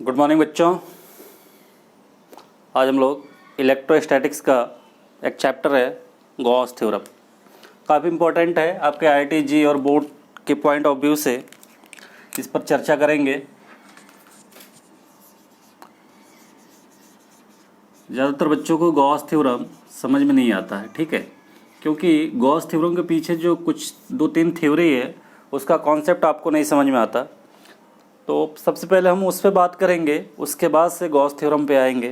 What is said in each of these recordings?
Good morning बच्चों। आज हम लोग इलेक्ट्रोस्टैटिक्स का एक चैप्टर है गॉस थ्योरम। काफ़ी इम्पोर्टेंट है, आपके आईआईटी जी और बोर्ड के पॉइंट ऑफ व्यू से इस पर चर्चा करेंगे। ज़्यादातर बच्चों को गॉस थ्योरम समझ में नहीं आता है, ठीक है, क्योंकि गॉस थ्योरम के पीछे जो कुछ 2-3 थ्योरी है उसका कॉन्सेप्ट आपको नहीं समझ में आता। तो सबसे पहले हम उस पर बात करेंगे, उसके बाद से गॉस थ्योरम पे आएंगे,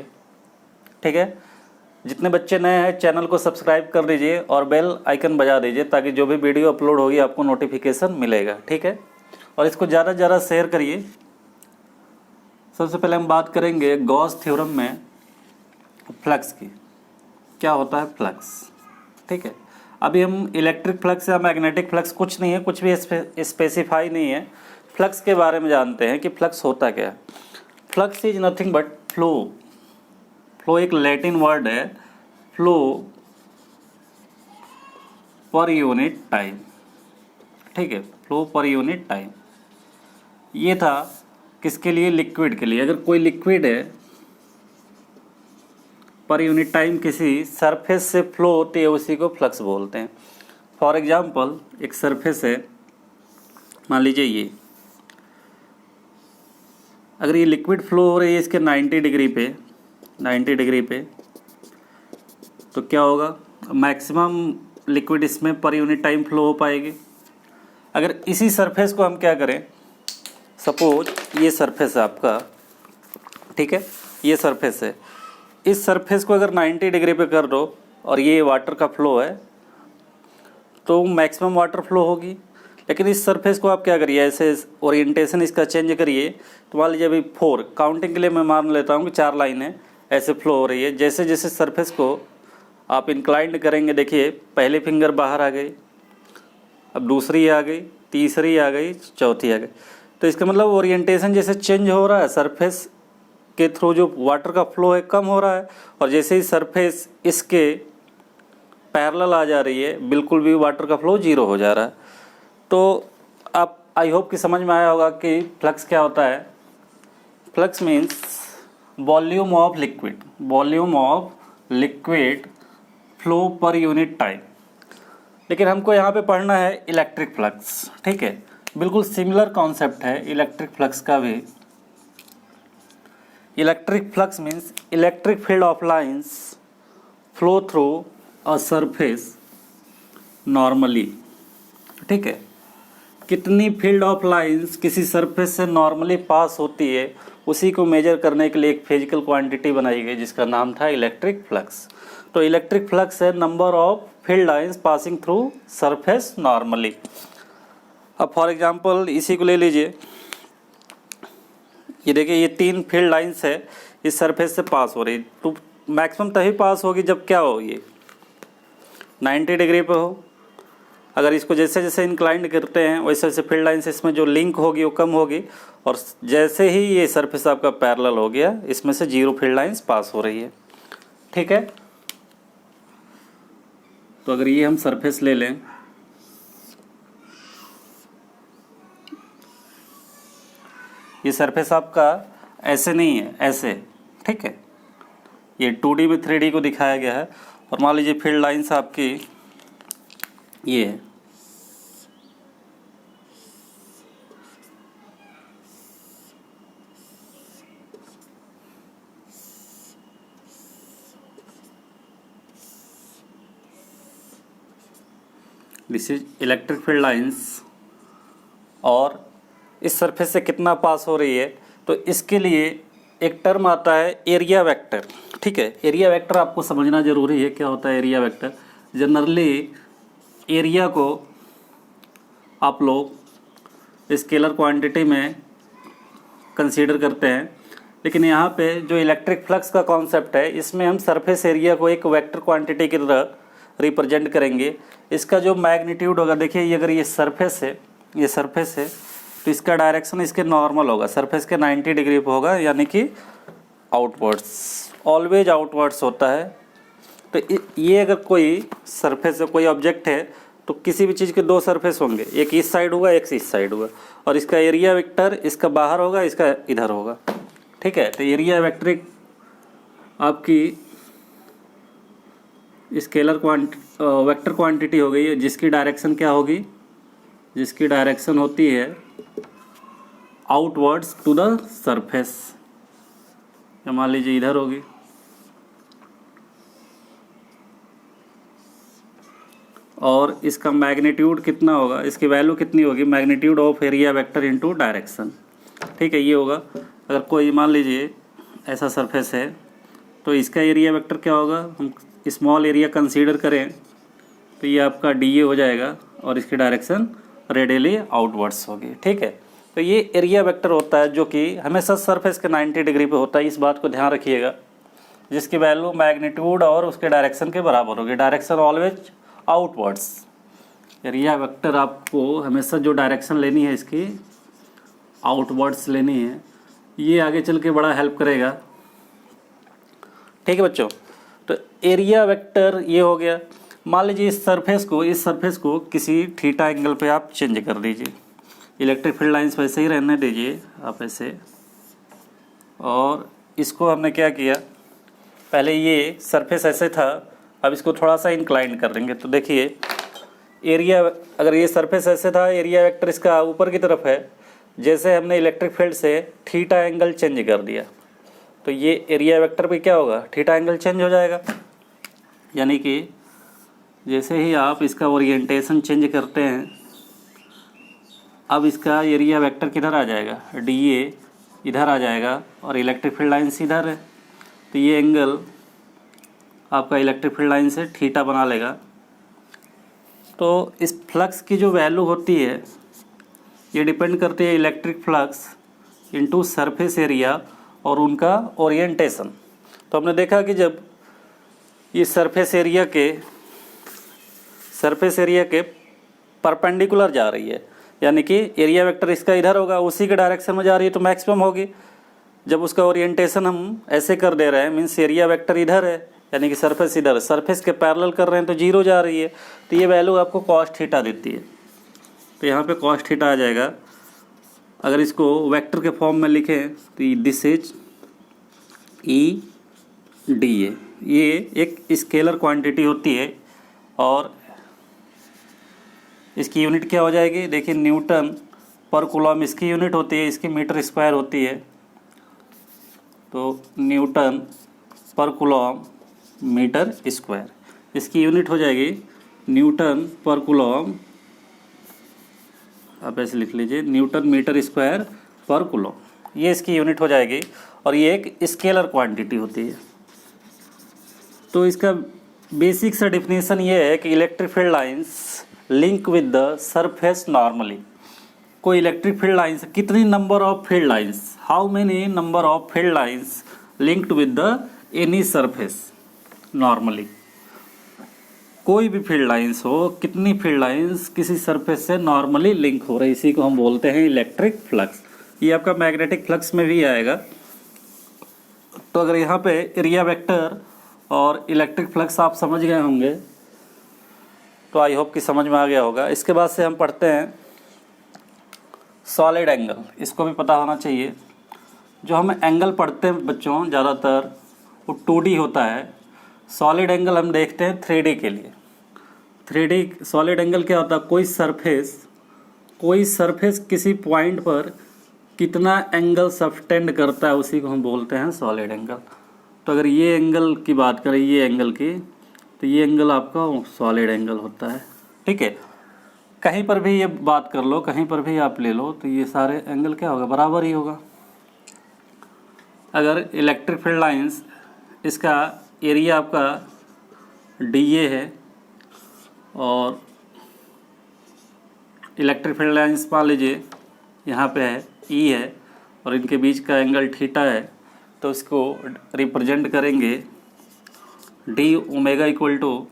ठीक है। जितने बच्चे नए हैं चैनल को सब्सक्राइब कर लीजिए और बेल आइकन बजा दीजिए ताकि जो भी वीडियो अपलोड होगी आपको नोटिफिकेशन मिलेगा, ठीक है। और इसको ज़्यादा से ज़्यादा शेयर करिए। सबसे पहले हम बात करेंगे गॉस थ्योरम में फ्लक्स की। क्या होता है फ्लक्स, ठीक है। अभी हम इलेक्ट्रिक फ्लक्स या मैग्नेटिक फ्लक्स कुछ नहीं है, कुछ भी स्पेसिफाई नहीं है। फ्लक्स के बारे में जानते हैं कि फ्लक्स होता क्या है। Flux is nothing but flow. Flow एक लैटिन वर्ड है, फ्लो पर यूनिट टाइम, ठीक है, फ्लो पर यूनिट टाइम। ये था किसके लिए? लिक्विड के लिए। अगर कोई लिक्विड है पर यूनिट टाइम किसी सरफेस से फ्लो होती है उसी को फ्लक्स बोलते हैं। फॉर एग्जांपल एक सरफेस है, मान लीजिए ये, अगर ये लिक्विड फ्लो हो रही है इसके 90 डिग्री पे तो क्या होगा? मैक्सिमम लिक्विड इसमें पर यूनिट टाइम फ्लो हो पाएगी। अगर इसी सरफेस को हम क्या करें, सपोज ये सरफेस है आपका, ठीक है, ये सरफेस है, इस सरफेस को अगर 90 डिग्री पे कर दो और ये वाटर का फ्लो है तो मैक्सिमम वाटर फ्लो होगी। लेकिन इस सरफेस को आप क्या करिए, ऐसे ओरिएंटेशन इसका चेंज करिए। तो मान लीजिए अभी 4 काउंटिंग के लिए मैं मान लेता हूँ कि 4 लाइनें ऐसे फ्लो हो रही है। जैसे जैसे सरफेस को आप इंक्लाइंड करेंगे, देखिए पहली फिंगर बाहर आ गई, अब दूसरी आ गई, तीसरी आ गई, चौथी आ गई। तो इसका मतलब ओरिएंटेशन जैसे चेंज हो रहा है, सरफेस के थ्रू जो वाटर का फ्लो है कम हो रहा है, और जैसे ही सरफेस इसके पैरेलल आ जा रही है बिल्कुल भी वाटर का फ्लो जीरो हो जा रहा है। तो आप आई होप कि समझ में आया होगा कि फ्लक्स क्या होता है। Flux means volume of liquid flow per unit time. लेकिन हमको यहाँ पे पढ़ना है इलेक्ट्रिक फ्लक्स, ठीक है। बिल्कुल सिमिलर कॉन्सेप्ट है इलेक्ट्रिक फ्लक्स का भी। Electric flux means electric field of lines flow through a surface normally, ठीक है। कितनी फील्ड ऑफ लाइंस किसी सरफेस से नॉर्मली पास होती है उसी को मेजर करने के लिए एक फिजिकल क्वांटिटी बनाई गई जिसका नाम था इलेक्ट्रिक फ्लक्स। तो इलेक्ट्रिक फ्लक्स है number of field lines passing through surface normally. अब फॉर एग्जांपल इसी को ले लीजिए, ये देखिए ये 3 फील्ड लाइंस है इस सरफेस से पास हो रही। तो मैक्सिमम तभी पास होगी जब क्या हो, ये 90 डिग्री पे हो। अगर इसको जैसे जैसे इंक्लाइंड करते हैं वैसे वैसे फील्ड लाइंस इसमें जो लिंक होगी वो कम होगी, और जैसे ही ये सरफेस आपका पैरेलल हो गया इसमें से 0 फील्ड लाइंस पास हो रही है, ठीक है। तो अगर ये हम सरफेस ले लें, ये सरफेस आपका ऐसे नहीं है, ऐसे, ठीक है। ये 2D में 3D को दिखाया गया है। और मान लीजिए फील्ड लाइंस आपकी ये है, this is electric field lines, और इस सरफेस से कितना पास हो रही है। तो इसके लिए एक टर्म आता है एरिया वेक्टर, ठीक है। एरिया वेक्टर आपको समझना जरूरी है, क्या होता है एरिया वेक्टर। जनरली एरिया को आप लोग स्केलर क्वांटिटी में कंसीडर करते हैं, लेकिन यहाँ पे जो इलेक्ट्रिक फ्लक्स का कॉन्सेप्ट है इसमें हम सरफेस एरिया को एक वेक्टर क्वांटिटी की तरह रिप्रेजेंट करेंगे। इसका जो मैग्नीट्यूड होगा, देखिए ये अगर ये सरफेस है तो इसका डायरेक्शन इसके नॉर्मल होगा, सरफेस के 90 डिग्री पे होगा, यानी कि आउटवर्ड्स, ऑलवेज आउटवर्ड्स होता है। तो ये अगर कोई सरफेस है, कोई ऑब्जेक्ट है, तो किसी भी चीज़ के 2 सरफेस होंगे, एक इस साइड होगा एक इस साइड होगा, और इसका एरिया वेक्टर इसका बाहर होगा इसका इधर होगा, ठीक है। तो एरिया वेक्टर आपकी स्केलर वेक्टर क्वांटिटी हो गई है, जिसकी डायरेक्शन क्या होगी, जिसकी डायरेक्शन होती है आउटवर्ड्स टू द सरफेस। मान लीजिए इधर होगी, और इसका मैग्नीट्यूड कितना होगा, इसकी वैल्यू कितनी होगी, magnitude of area vector into direction. ठीक है, ये होगा। अगर कोई मान लीजिए ऐसा सरफेस है तो इसका एरिया वेक्टर क्या होगा, हम स्मॉल एरिया कंसीडर करें तो ये आपका डी हो जाएगा और इसकी डायरेक्शन रेडियली आउटवर्ड्स होगी। ठीक है, तो ये एरिया वेक्टर होता है जो कि हमेशा सरफेस के 90 डिग्री पे होता है, इस बात को ध्यान रखिएगा, जिसकी वैल्यू मैग्नीट्यूड और उसके डायरेक्शन के बराबर होगी। Direction always outwards. Area vector आपको हमेशा जो डायरेक्शन लेनी है इसकी आउटवर्ड्स लेनी है, ये आगे चल के बड़ा हेल्प करेगा। ठीक है बच्चों, तो एरिया वेक्टर ये हो गया। मान लीजिए इस सरफेस को किसी थीटा एंगल पे आप चेंज कर दीजिए, इलेक्ट्रिक फील्ड लाइंस वैसे ही रहने दीजिए आप ऐसे, और इसको हमने क्या किया, पहले ये सरफेस ऐसे था, अब इसको थोड़ा सा इंक्लाइन कर देंगे। तो देखिए एरिया, अगर ये सरफेस ऐसे था, एरिया वेक्टर इसका ऊपर की तरफ है, जैसे हमने इलेक्ट्रिक फील्ड से थीटा एंगल चेंज कर दिया तो ये एरिया वेक्टर पे क्या होगा, थीटा एंगल चेंज हो जाएगा। यानी कि जैसे ही आप इसका ओरिएंटेशन चेंज करते हैं, अब इसका एरिया वेक्टर किधर आ जाएगा, डी ए इधर आ जाएगा और इलेक्ट्रिक फील्ड लाइन्स इधर है, तो ये एंगल आपका इलेक्ट्रिक फील्ड लाइन से थीटा बना लेगा। तो इस फ्लक्स की जो वैल्यू होती है ये डिपेंड करती है electric flux into surface area और उनका ओरिएंटेशन। तो हमने देखा कि जब ये सरफेस एरिया के परपेंडिकुलर जा रही है, यानी कि एरिया वेक्टर इसका इधर होगा, उसी के डायरेक्शन में जा रही है तो मैक्सिमम होगी। जब उसका ओरिएंटेशन हम ऐसे कर दे रहे हैं, मीन्स एरिया वेक्टर इधर है, यानी कि सरफेस इधर है, सरफेस के पैरेलल कर रहे हैं तो जीरो जा रही है, तो ये वैल्यू आपको कॉस थीटा देती है। तो यहाँ पे कॉस थीटा आ जाएगा। अगर इसको वेक्टर के फॉर्म में लिखें तो दिस इज ई डी ए, ये एक स्केलर क्वांटिटी होती है और इसकी यूनिट क्या हो जाएगी, देखिए न्यूटन पर कूलम इसकी यूनिट होती है, इसकी मीटर स्क्वायर होती है। तो न्यूटन पर कूलम मीटर स्क्वायर, इसकी यूनिट हो जाएगी न्यूटन पर कूलम, आप ऐसे लिख लीजिए न्यूटन मीटर स्क्वायर पर कूलम, ये इसकी यूनिट हो जाएगी और ये एक स्केलर क्वांटिटी होती है। तो इसका बेसिक सा डिफिनेशन ये है कि electric field lines link with the surface normally. कोई इलेक्ट्रिक फील्ड लाइंस, कितनी number of field lines, how many number of field lines linked with the any surface normally. कोई भी फील्ड लाइंस हो, कितनी फील्ड लाइंस किसी surface से normally link हो रही, इसी को हम बोलते हैं इलेक्ट्रिक फ्लक्स। ये आपका मैग्नेटिक फ्लक्स में भी आएगा। तो अगर यहाँ पे एरिया वेक्टर और इलेक्ट्रिक फ्लक्स आप समझ गए होंगे तो आई होप कि समझ में आ गया होगा। इसके बाद से हम पढ़ते हैं सॉलिड एंगल, इसको भी पता होना चाहिए। जो हम एंगल पढ़ते हैं बच्चों ज़्यादातर वो 2D होता है, सॉलिड एंगल हम देखते हैं 3D के लिए। 3D सॉलिड एंगल क्या होता है, कोई सरफेस किसी पॉइंट पर कितना एंगल सब्टेंड करता है, उसी को हम बोलते हैं सॉलिड एंगल। तो अगर ये एंगल की बात करें, ये एंगल की, तो ये एंगल आपका सॉलिड एंगल होता है। ठीक है, कहीं पर भी ये बात कर लो, कहीं पर भी आप ले लो, तो ये सारे एंगल क्या होगा, बराबर ही होगा। अगर इलेक्ट्रिक फील्ड लाइंस, इसका एरिया आपका डी ए है और इलेक्ट्रिक फील्ड लाइंस मान लीजिए यहाँ पे है ई है और इनके बीच का एंगल थीटा है, तो इसको रिप्रेजेंट करेंगे D omega equal to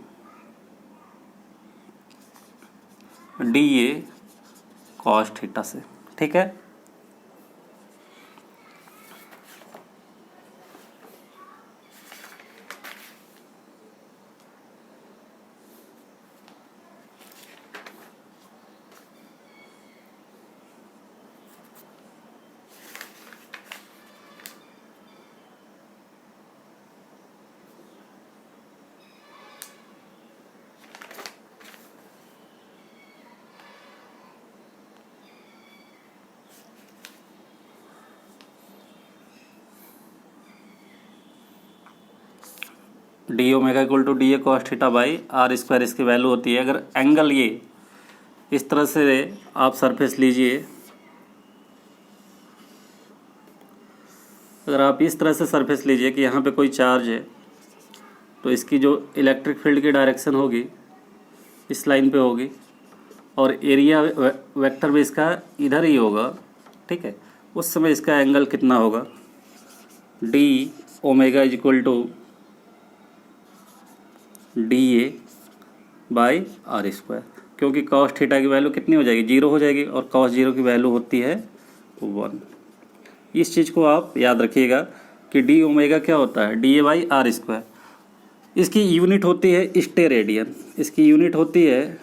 D A cos theta से। ठीक है, D omega equal to D A cos theta by are square इसकी वैल्यू होती है। अगर एंगल ये इस तरह से आप सरफेस लीजिए, अगर आप इस तरह से सरफेस लीजिए कि यहाँ पे कोई चार्ज है, तो इसकी जो इलेक्ट्रिक फील्ड की डायरेक्शन होगी इस लाइन पे होगी और एरिया वेक्टर भी इसका इधर ही होगा, ठीक है। उस समय इसका एंगल कितना होगा, D omega is equal to D A by are square, क्योंकि कॉस थीटा की वैल्यू कितनी हो जाएगी, जीरो हो जाएगी और कॉस जीरो की वैल्यू होती है 1। इस चीज़ को आप याद रखिएगा कि डी ओमेगा क्या होता है, d A by are square. इसकी यूनिट होती है स्टेरेडियन, इसकी यूनिट होती है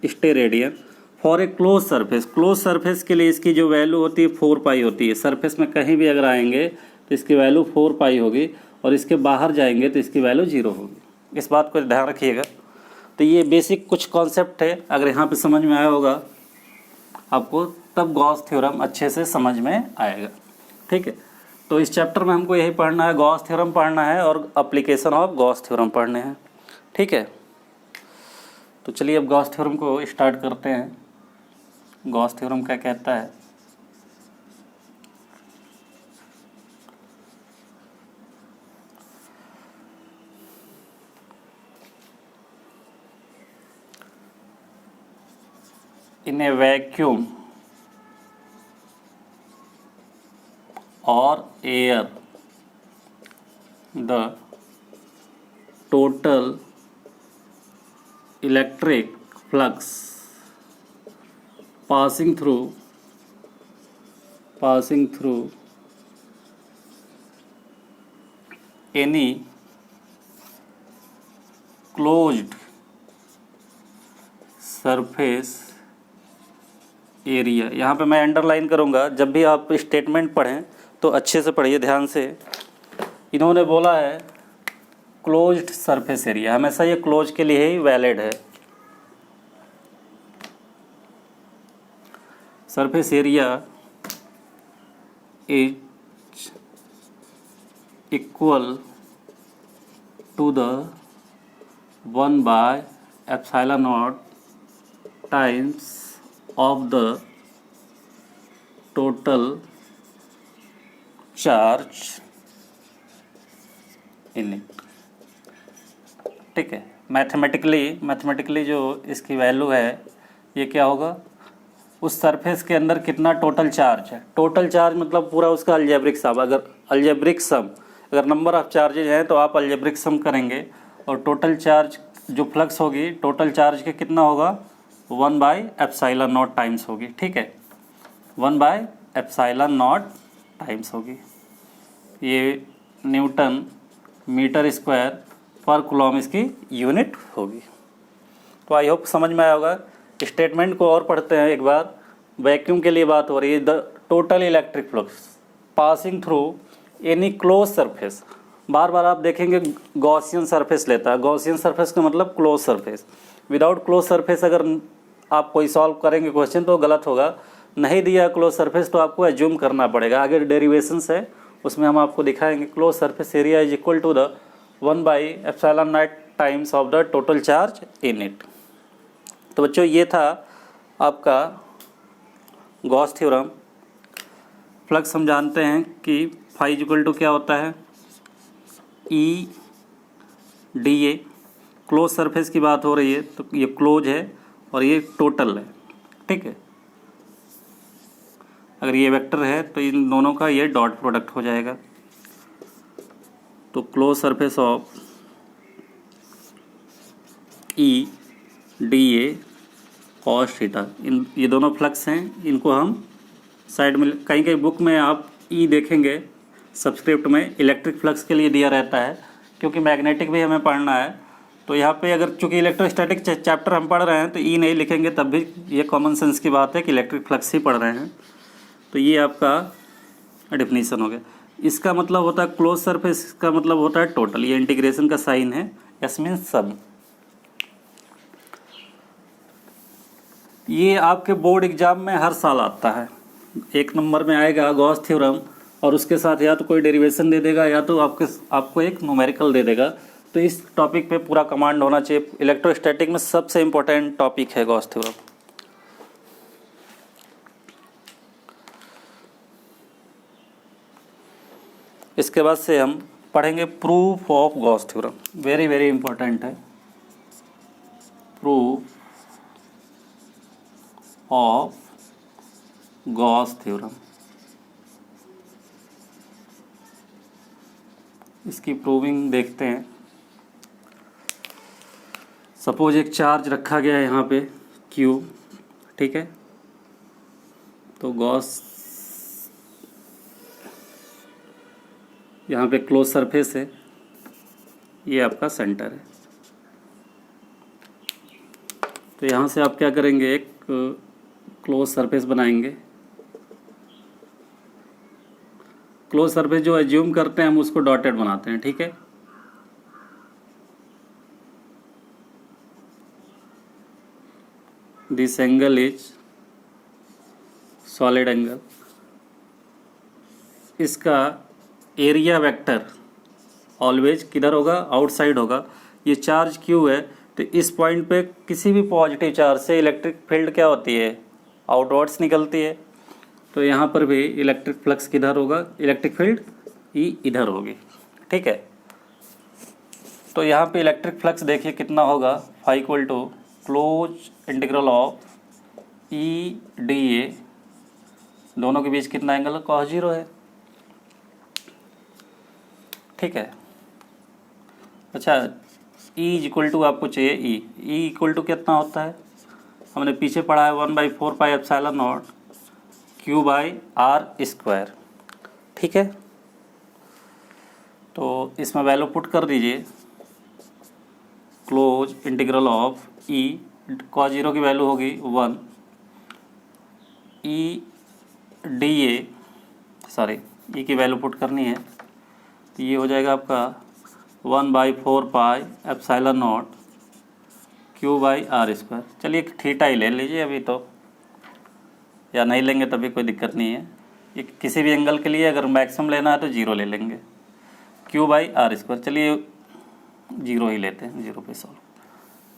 steradian for a close surface. Close surface के लिए इसकी जो वैल्यू होती है 4 पाई होती है। सरफेस में कहीं भी अगर आएंगे तो इसकी वैल्यू 4 पाई होगी और इसके बाहर जाएंगे तो इसकी वैल्यू 0 होगी। इस बात को ध्यान रखिएगा। तो ये बेसिक कुछ कॉन्सेप्ट है, अगर यहाँ पे समझ में आया होगा आपको, तब गॉस थ्योरम अच्छे से समझ में आएगा, ठीक है। तो इस चैप्टर में हमको यही पढ़ना है, गॉस थ्योरम पढ़ना है और एप्लीकेशन ऑफ गॉस थ्योरम पढ़ने हैं, ठीक है। तो चलिए अब गॉस थ्योरम को स्टार्ट करते हैं। गॉस थ्योरम क्या कहता है, in a vacuum or air, the total electric flux passing through any closed surface area. यहाँ पे मैं अंडरलाइन करूँगा, जब भी आप स्टेटमेंट पढ़ें तो अच्छे से पढ़िए ध्यान से। इन्होंने बोला है क्लोज्ड सरफेस एरिया, हमेशा ये क्लोज के लिए ही वैलिड है। Surface area is equal to the 1/ε0 times of the total charge in it, ठीक है। मैथमेटिकली जो इसकी वैल्यू है ये क्या होगा, उस सरफेस के अंदर कितना टोटल चार्ज है। टोटल चार्ज मतलब पूरा उसका अलजेब्रिक सम, अगर नंबर ऑफ चार्जेज हैं तो आप अलजेब्रिक सम करेंगे और टोटल चार्ज जो फ्लक्स होगी टोटल चार्ज के कितना होगा, 1/ε0 टाइम्स होगी, ठीक है। 1/ε0 टाइम्स होगी। ये न्यूटन मीटर स्क्वायर पर कूलम इसकी यूनिट होगी। तो आई होप समझ में आया होगा। स्टेटमेंट को और पढ़ते हैं एक बार। वैक्यूम के लिए बात हो रही है, the total electric flux passing through any close surface. बार बार आप देखेंगे गॉसियन सरफेस लेता है। गॉसियन सरफेस का मतलब close surface. Without close surface अगर आप कोई सॉल्व करेंगे क्वेश्चन तो गलत होगा। नहीं दिया क्लोज सरफेस तो आपको एज्यूम करना पड़ेगा। आगे डेरिवेशंस है उसमें हम आपको दिखाएंगे। Close surface area is equal to the 1/ε0 times of the total charge in it. तो बच्चों ये था आपका गॉस थ्योरम। फ्लक्स हम जानते हैं कि फाई इज इक्वल टू क्या होता है, ई डी ए। क्लोज सरफेस की बात हो रही है तो ये क्लोज है और ये टोटल है, ठीक है। अगर ये वेक्टर है तो इन दोनों का ये डॉट प्रोडक्ट हो जाएगा। तो close surface of E D A cos theta, इन ये दोनों फ्लक्स हैं। इनको हम साइड में, कहीं कहीं बुक में आप ई देखेंगे सब्सक्रिप्ट में इलेक्ट्रिक फ्लक्स के लिए दिया रहता है, क्योंकि मैग्नेटिक भी हमें पढ़ना है। तो यहाँ पे अगर चूँकि इलेक्ट्रोस्टैटिक चैप्टर हम पढ़ रहे हैं तो ई नहीं लिखेंगे तब भी ये कॉमन सेंस की बात है कि इलेक्ट्रिक फ्लक्स ही पढ़ रहे हैं। तो ये आपका डेफिनीशन हो गया। इसका मतलब होता है क्लोज सरफेस का मतलब होता है टोटल। ये इंटीग्रेशन का साइन है, एस मीन्स सब। ये आपके बोर्ड एग्जाम में हर साल आता है। 1 नंबर में आएगा गॉस थ्योरम और उसके साथ या तो कोई डेरिवेशन दे देगा या तो आपको एक न्यूमेरिकल दे देगा। तो इस टॉपिक पे पूरा कमांड होना चाहिए। इलेक्ट्रोस्टैटिक में सबसे इम्पोर्टेंट टॉपिक है गॉस थ्योरम। इसके बाद से हम पढ़ेंगे proof of Gauss theorem. Very very important है, प्रूफ ऑफ गॉस थ्योरम। इसकी प्रूविंग देखते हैं। सपोज एक चार्ज रखा गया है यहाँ पे Q, ठीक है। तो गॉस यहाँ पे क्लोज सरफेस है, ये आपका सेंटर है। तो यहाँ से आप क्या करेंगे, एक क्लोज सरफेस बनाएंगे। क्लोज सरफेस जो एज्यूम करते हैं हम उसको डॉटेड बनाते हैं, ठीक है। This angle is solid angle. इसका एरिया वेक्टर ऑलवेज किधर होगा, आउटसाइड होगा। ये चार्ज Q है, तो इस पॉइंट पे किसी भी पॉजिटिव चार्ज से इलेक्ट्रिक फील्ड क्या होती है, आउटवर्ड्स निकलती है। तो यहाँ पर भी इलेक्ट्रिक फ्लक्स किधर होगा, इलेक्ट्रिक फील्ड E इधर होगी, ठीक है। तो यहाँ पे इलेक्ट्रिक फ्लक्स देखिए कितना होगा, phi equal to close integral of E dA, दोनों के बीच कितना एंगल, cos 0 है, ठीक है। अच्छा, E इक्वल टू आपको चाहिए E इक्वल टू कितना होता है, हमने पीछे पढ़ा है 1/4πε0 Q/r², ठीक है। तो इसमें वैल्यू पुट कर दीजिए, close integral of E, cos 0 की वैल्यू होगी 1, E की वैल्यू पुट करनी है, तो ये हो जाएगा आपका 1/4πε0 Q/r²। चलिए थीटा ही ले लीजिए अभी तो, या नहीं लेंगे तभी कोई दिक्कत नहीं है। ये किसी भी एंगल के लिए अगर मैक्सिमम लेना है तो 0 ले लेंगे, Q/r²। चलिए 0 ही लेते हैं, 0 पे सॉल्व।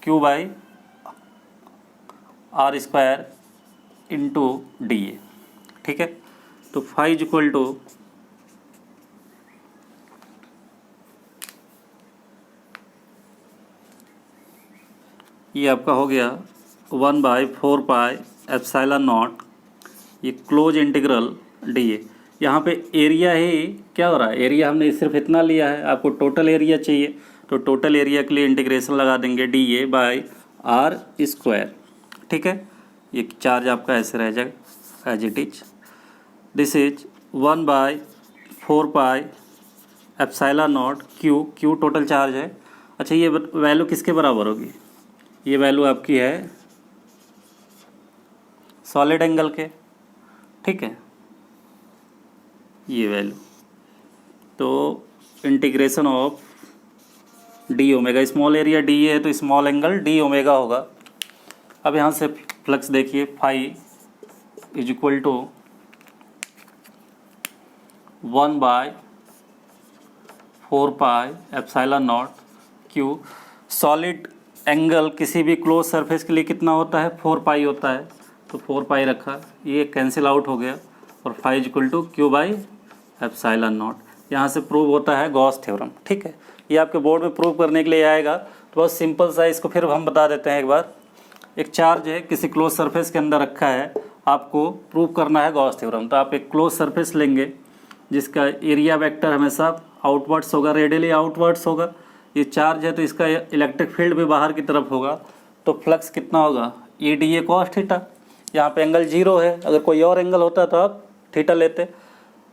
Q/r² इंटू dA, ठीक है। तो फाई इक्वल टू ये आपका हो गया 1/4πε0, ये क्लोज इंटीग्रल dA। यहाँ पे एरिया ही क्या हो रहा है, एरिया हमने सिर्फ इतना लिया है, आपको टोटल एरिया चाहिए तो टोटल एरिया के लिए इंटीग्रेशन लगा देंगे dA/r², ठीक है। ये चार्ज आपका ऐसे रह जाएगा as it is. This is 1/4πε0 Q total charge है। अच्छा, ये वैल्यू किसके बराबर होगी, ये वैल्यू आपकी है सॉलिड एंगल के, ठीक है, ये वैल्यू। तो integration of D omega, small area D है तो स्मॉल एंगल डी ओमेगा होगा। अब यहाँ से फ्लक्स देखिए, phi is equal to 1/4πε0 Q। Solid angle किसी भी क्लोज सरफेस के लिए कितना होता है, 4π होता है, तो 4π रखा, ये कैंसिल आउट हो गया, और फाई इक्वल टू Q/ε0। यहाँ से प्रूव होता है गॉस थ्योरम, ठीक है। ये आपके बोर्ड में प्रूव करने के लिए आएगा, तो बहुत सिंपल सा, इसको फिर हम बता देते हैं एक बार। एक चार्ज है किसी क्लोज सरफेस के अंदर रखा है, आपको प्रूव करना है गॉस थ्योरम। तो आप एक क्लोज सरफेस लेंगे जिसका एरिया वेक्टर हमेशा आउटवर्ड्स होगा, रेडियली आउटवर्ड्स होगा। ये चार्ज है तो इसका इलेक्ट्रिक फील्ड भी बाहर की तरफ होगा, तो फ्लक्स कितना होगा, E dA cos थीटा। यहाँ पे एंगल 0 है, अगर कोई और एंगल होता तो आप थीटा लेते।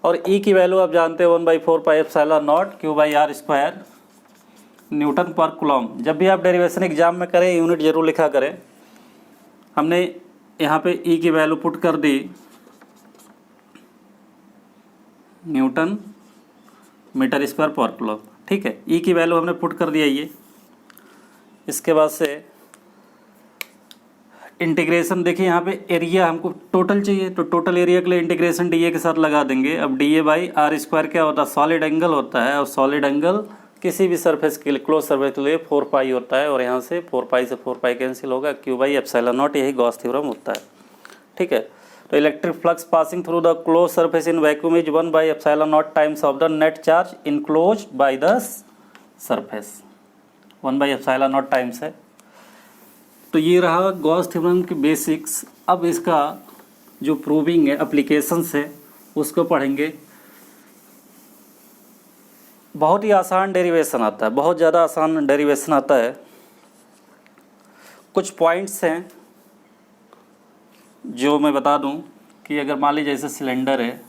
और E की वैल्यू आप जानते हैं 1/4πε0 Q/r², न्यूटन पर कूलम। जब भी आप डेरिवेशन एग्जाम में करें यूनिट जरूर लिखा करें। हमने यहाँ पे E की वैल्यू पुट कर दी, न्यूटन मीटर स्क्वायर पर कूलम, ठीक है। E की वैल्यू हमने पुट कर दिया ये। इसके बाद से इंटीग्रेशन देखिए, यहाँ पे एरिया हमको टोटल चाहिए, तो टोटल एरिया के लिए इंटीग्रेशन dA के साथ लगा देंगे। अब dA/r² क्या होता है, सॉलिड एंगल होता है, और सॉलिड एंगल किसी भी सरफेस के लिए, क्लोज सरफेस के लिए 4 पाई होता है, और यहाँ से 4 पाई से 4 पाई कैंसिल होगा, क्यू बाई एप्सिलॉन नॉट, यही गॉस थ्योरम होता है। ठीक है, तो electric flux passing through the close surface in vacuum is 1 by epsilon not times of the net charge enclosed by the surface, 1 by epsilon not times है। तो ये रहा गॉस थ्योरम के बेसिक्स। अब इसका जो प्रूविंग है, एप्लीकेशंस है, उसको पढ़ेंगे। बहुत ही आसान डेरिवेशन आता है, बहुत ज़्यादा आसान डेरिवेशन आता है। कुछ पॉइंट्स हैं जो मैं बता दूं कि अगर मान लीजिए जैसे सिलेंडर है,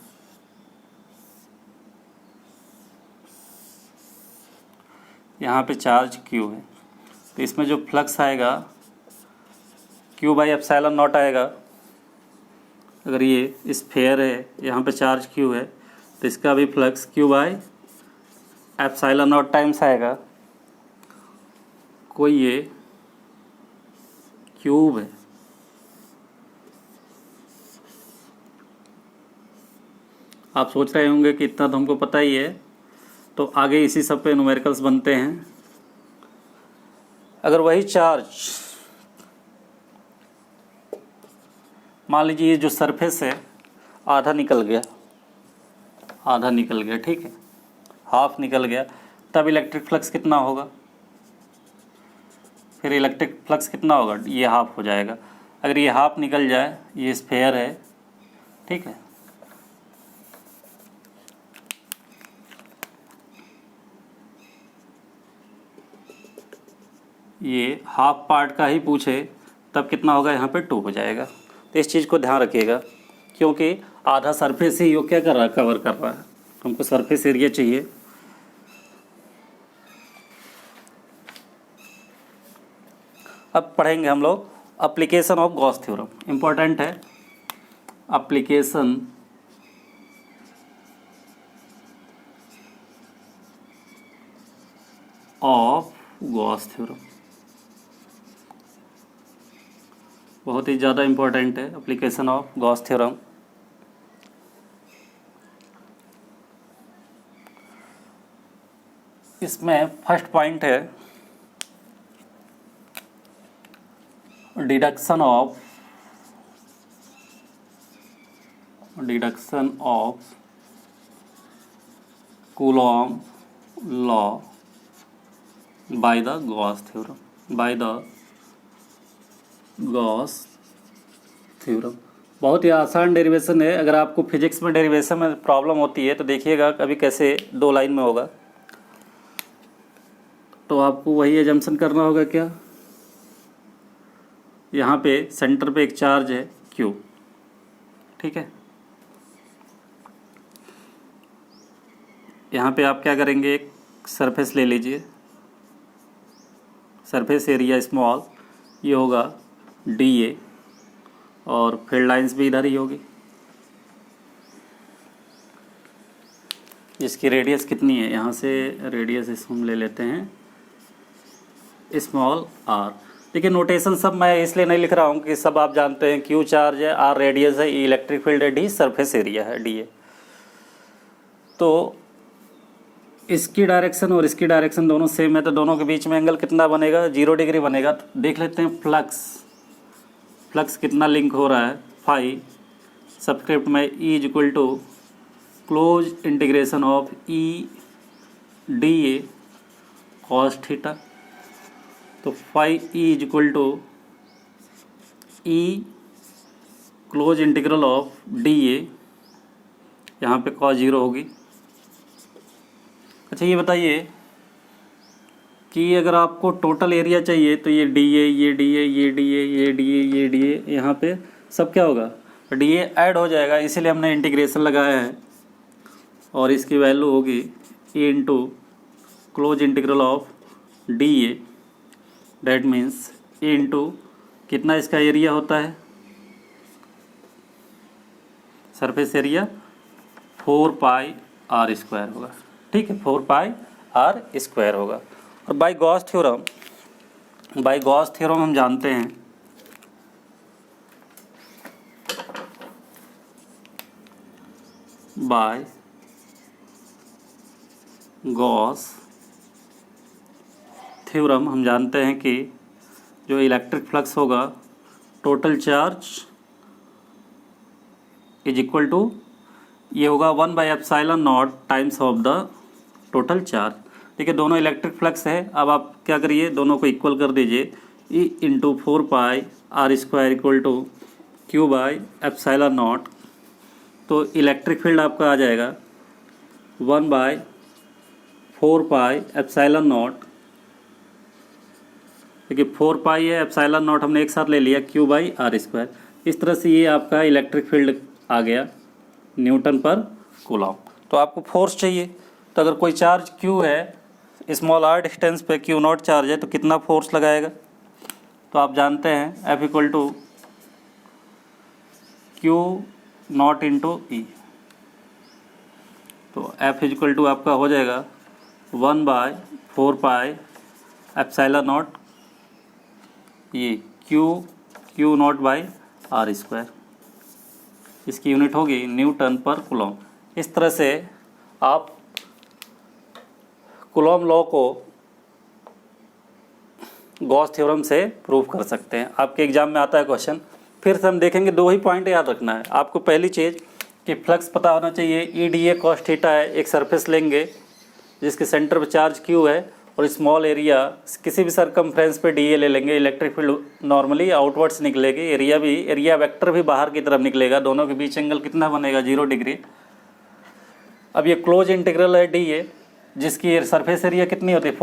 यहाँ पे चार्ज Q है, तो इसमें जो फ्लक्स आएगा Q बाई एप्सिलॉन नॉट आएगा। अगर ये स्फीयर है, यहाँ पे चार्ज Q है, तो इसका भी flux Q by epsilon not times आएगा। कोई ये क्यूब है, आप सोच रहे होंगे कि इतना तो हमको पता ही है, तो आगे इसी सब पे न्यूमेरिकल्स बनते हैं। अगर वही चार्ज, मान लीजिए ये जो सरफेस है आधा निकल गया, आधा निकल गया, ठीक है, हाफ निकल गया, तब इलेक्ट्रिक फ्लक्स कितना होगा? फिर इलेक्ट्रिक फ्लक्स कितना होगा? ये हाफ हो जाएगा। अगर ये हाफ निकल जाए, ये स्फीयर है, ठीक है, ये हाफ पार्ट का ही पूछे तब कितना होगा? यहाँ पे 2 हो जाएगा। तो इस चीज़ को ध्यान रखिएगा, क्योंकि आधा सरफेस ही यो क्या कर रहा है, कवर कर रहा है, हमको सरफेस एरिया चाहिए। अब पढ़ेंगे हम लोग application of Gauss theorem, important है। एप्लीकेशन ऑफ गॉस थ्योरम बहुत ही ज़्यादा इम्पोर्टेंट है, एप्लीकेशन ऑफ गॉस थ्योरम। इसमें फर्स्ट पॉइंट है deduction of Coulomb law by the Gauss theorem, by the Gauss theorem. बहुत ही आसान डेरिवेशन है। अगर आपको फिजिक्स में डेरिवेशन में प्रॉब्लम होती है तो देखिएगा कभी कैसे 2 लाइन में होगा, तो आपको वही एजम्पशन करना होगा। क्या, यहाँ पे सेंटर पे एक चार्ज है Q, ठीक है, यहाँ पे आप क्या करेंगे, एक सरफेस ले लीजिए, सरफेस एरिया स्मॉल, ये होगा dA, और फील्ड लाइंस भी इधर ही होगी, जिसकी रेडियस कितनी है, यहाँ से रेडियस इसको हम ले लेते हैं स्मॉल r। देखिए नोटेशन सब मैं इसलिए नहीं लिख रहा हूँ कि सब आप जानते हैं, Q चार्ज है, R रेडियस है, इलेक्ट्रिक फील्ड है, D सरफेस एरिया है, dA। तो इसकी डायरेक्शन और इसकी डायरेक्शन दोनों सेम है, तो दोनों के बीच में एंगल कितना बनेगा? 0 डिग्री बनेगा। तो देख लेते हैं फ्लक्स कितना लिंक हो रहा है, फाई सबस्क्रिप्ट में E is equal to close integration of E dA cos theta. तो phi E is equal to E close integral of dA, यहाँ पे कॉस 0 होगी। अच्छा ये बताइए कि अगर आपको टोटल एरिया चाहिए तो ये DA, ये DA, ये DA, ये DA, ये DA, यहाँ पे सब क्या होगा? DA ऐड हो जाएगा, इसीलिए हमने इंटीग्रेशन लगाया है, और इसकी वैल्यू होगी E into close integral of DA, that means E into कितना इसका एरिया होता है, सरफेस एरिया 4 पाई R स्क्वायर होगा, ठीक है, 4 पाई R स्क्वायर होगा। और बाय गॉस थ्योरम हम जानते हैं बाय गॉस थ्योरम हम जानते हैं कि जो इलेक्ट्रिक फ्लक्स होगा total charge is equal to ये होगा 1/ε0 times of the total charge. ठीक है, दोनों इलेक्ट्रिक फ्लक्स है। अब आप क्या करिए, दोनों को इक्वल कर दीजिए। E into 4πr² equal to Q/ε0। तो इलेक्ट्रिक फील्ड आपका आ जाएगा 1/4πε0। देखिए 4π है, ε0 हमने एक साथ ले लिया, Q/r²। इस तरह से ये आपका इलेक्ट्रिक फील्ड आ गया न्यूटन पर कूलॉम। तो आपको फोर्स चाहिए, तो अगर कोई चार्ज Q है, स्मॉल r डिस्टेंस पे Q0 चार्ज है, तो कितना फोर्स लगाएगा? तो आप जानते हैं F equal to Q0 into E। तो F इक्वल टू आपका हो जाएगा 1/4πε0 ये Q0/r²। इसकी यूनिट होगी न्यूटन पर कूलॉम। इस तरह से आप कूलॉम लॉ को गॉस थ्योरम से प्रूव कर सकते हैं। आपके एग्जाम में आता है क्वेश्चन। फिर से हम देखेंगे, दो ही पॉइंट याद रखना है आपको। पहली चीज़ कि फ्लक्स पता होना चाहिए, EDA cos θ है। एक सरफेस लेंगे जिसके सेंटर पर चार्ज Q है और स्मॉल एरिया किसी भी सरकमफ्रेंस पे DA ले लेंगे। इलेक्ट्रिक फील्ड नॉर्मली आउटवर्ड्स निकलेगी, एरिया वेक्टर भी बाहर की तरफ निकलेगा। दोनों के बीच एंगल कितना बनेगा? 0 डिग्री। अब ये क्लोज इंटीग्रल है DA, जिसकी सरफेस एरिया कितनी होती है?